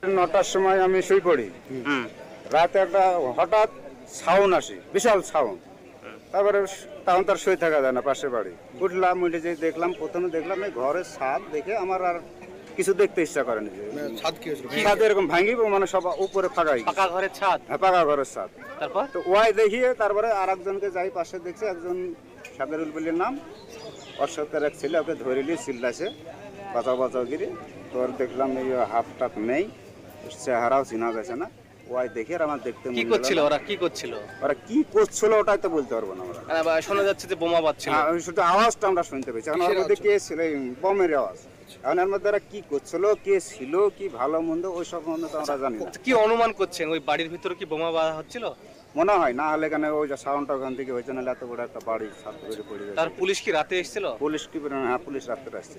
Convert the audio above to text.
9টার সময় আমি শুয়ে পড়ি। রাতে একটা হঠাৎ সাউন্ড আসে, বিশাল সাউন্ড। তারপরে তখন তার শুয়ে থাকা যায় না, পাশে বাড়ি। উঠলাম, উঠে যে দেখলাম, প্রথমে দেখলাম এই ঘরের ছাদ দেখে আমার আর কিছু দেখতে ইচ্ছা করেনি। ছাদ এরকম ভাঙিব, মানে সব উপরে ফাঁকা হয়ে গেছে। পাকা ঘরের ছাদ। হ্যাঁ, পাকা ঘরের ছাদ। তারপর তো ওয়াই দেখিয়ে তারপরে আর একজনকে যাই পাশে দেখছি, একজন সাগরুল বলির নাম, ওর সাথে এক ছেলে, ওকে ধরে নিয়ে চিল্লাছে বাঁচাও বাঁচাও গিরি। তোর দেখলাম এই হাফ টাপ নেই, চেহারাও চিনা গেছে না। ওয়াই দেখে আর আমার দেখতে কি মন করছিল গেল না। ওরা, কি করছিল? ওরা কি করছিল ওটাই তো বলতে পারবো না আমরা। শোনা যাচ্ছে যে বোমা বাজছিল। হ্যাঁ, ওই শুধু আওয়াজটা আমরা শুনতে পেয়েছি। এখন ওর মধ্যে কে ছিল, এই বমের আওয়াজ। এখন এর মধ্যে ওরা কি করছিল, কে ছিল, কি ভালো মন্দ, ওই সব মন্দ তো আমরা জানি না। কি অনুমান করছেন, ওই বাড়ির ভিতরে কি বোমা বাজা হচ্ছিল? মনে হয় না হলে এখানে ওই যে সাউন্ডটা ওখান থেকে হয়েছে, নাহলে এত বড় একটা বাড়ি ছাদ করে পড়ে তার গেছে। পুলিশ কি রাতে এসেছিল? পুলিশ কি বলে? হ্যাঁ, পুলিশ রাত্রে আসছে।